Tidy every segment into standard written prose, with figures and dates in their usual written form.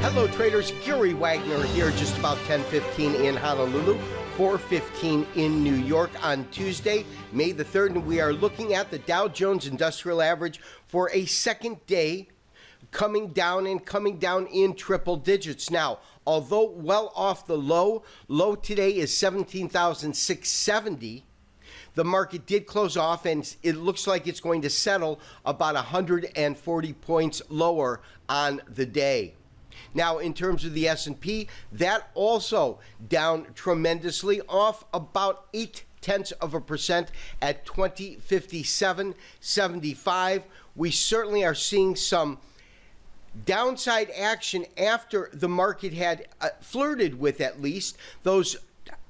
Hello traders, Gary Wagner here, just about 10:15 in Honolulu, 4:15 in New York on Tuesday, May the 3rd, and we are looking at the Dow Jones Industrial Average for a second day, coming down in triple digits. Now, although well off the low today is 17,670. The market did close off, and it looks like it's going to settle about 140 points lower on the day. Now, in terms of the S&P, that also down tremendously, off about 0.8% at 2057.75. We certainly are seeing some downside action after the market had flirted with at least those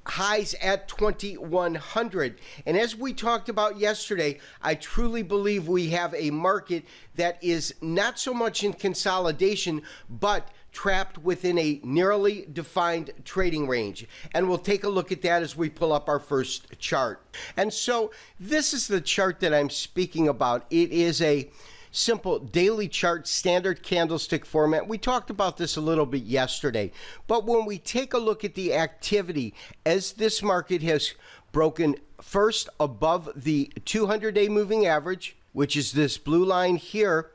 highs at 2100. And as we talked about yesterday, I truly believe we have a market that is not so much in consolidation, but trapped within a narrowly defined trading range. And we'll take a look at that as we pull up our first chart. And so this is the chart that I'm speaking about. It is a simple daily chart, standard candlestick format. We talked about this a little bit yesterday, but when we take a look at the activity as this market has broken first above the 200-day moving average, which is this blue line here,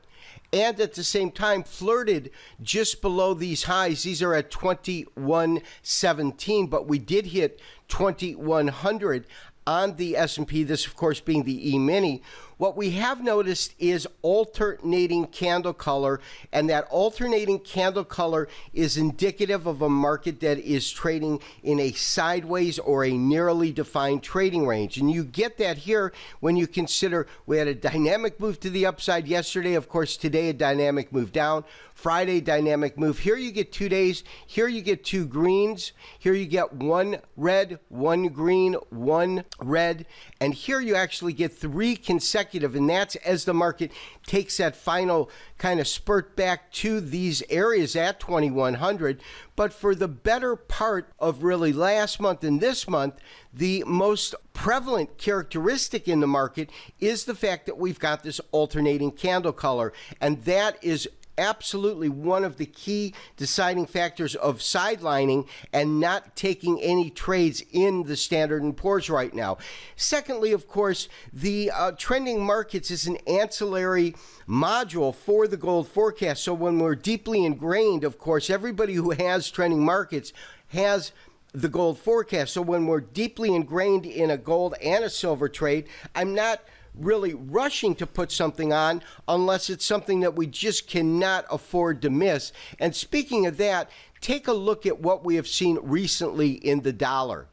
and at the same time flirted just below these highs. These are at 2117, but we did hit 2100 on the S&P, this of course being the E-mini. What we have noticed is alternating candle color, and that alternating candle color is indicative of a market that is trading in a sideways or a narrowly defined trading range. And you get that here when you consider we had a dynamic move to the upside yesterday. Of course, today a dynamic move down. Friday, dynamic move. Here you get 2 days. Here you get 2 greens. Here you get 1 red, 1 green, 1 red. And here you actually get 3 consecutive. And that's as the market takes that final kind of spurt back to these areas at 2100. But for the better part of really last month and this month, the most prevalent characteristic in the market is the fact that we've got this alternating candle color. And that is absolutely one of the key deciding factors of sidelining and not taking any trades in the Standard & Poor's right now. Secondly, of course, the trending markets is an ancillary module for the gold forecast. So when we're deeply ingrained, of course, everybody who has trending markets has the gold forecast. So when we're deeply ingrained in a gold and a silver trade, I'm not really rushing to put something on unless it's something that we just cannot afford to miss. And speaking of that, take a look at what we have seen recently in the dollar.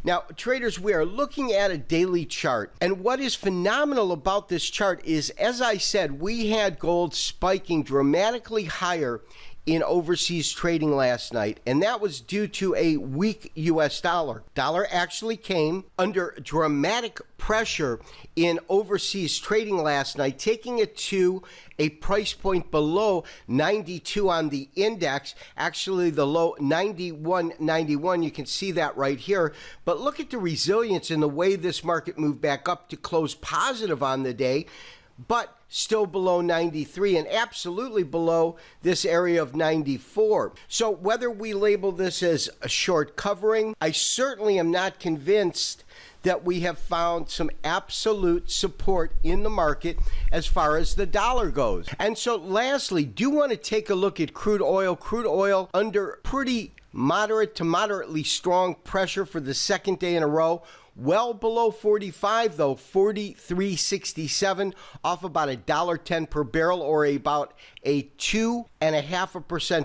Now, traders, we are looking at a daily chart, and what is phenomenal about this chart is, as I said, we had gold spiking dramatically higher in overseas trading last night, and that was due to a weak U.S. dollar. Dollar actually came under dramatic pressure in overseas trading last night, taking it to a price point below 92 on the index, actually the low 91.91. You can see that right here. But look at the resilience in the way this market moved back up to close positive on the day, but still below 93 and absolutely below this area of 94. So whether we label this as a short covering, I certainly am not convinced that we have found some absolute support in the market as far as the dollar goes. And so lastly, do want to take a look at crude oil. Crude oil under pretty moderate to moderately strong pressure for the second day in a row. Well below 45 though, 43.67, off about $1.10 per barrel, or about a 2.5%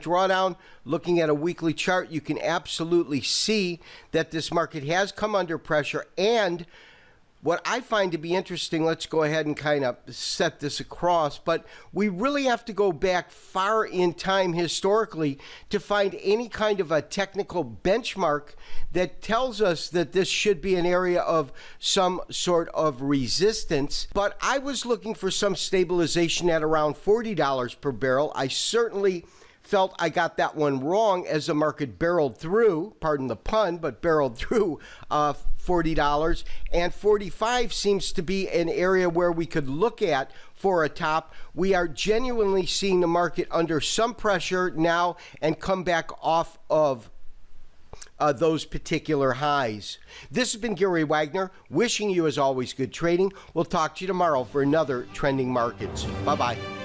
drawdown. Looking at a weekly chart, you can absolutely see that this market has come under pressure. And what I find to be interesting, let's go ahead and kind of set this across, but we really have to go back far in time historically to find any kind of a technical benchmark that tells us that this should be an area of some sort of resistance. But I was looking for some stabilization at around $40 per barrel. I certainly felt I got that one wrong as the market barreled through, pardon the pun, but barreled through $40, and 45 seems to be an area where we could look at for a top. We are genuinely seeing the market under some pressure now and come back off of those particular highs. This has been Gary Wagner, wishing you, as always, good trading. We'll talk to you tomorrow for another Trending Markets. Bye-bye.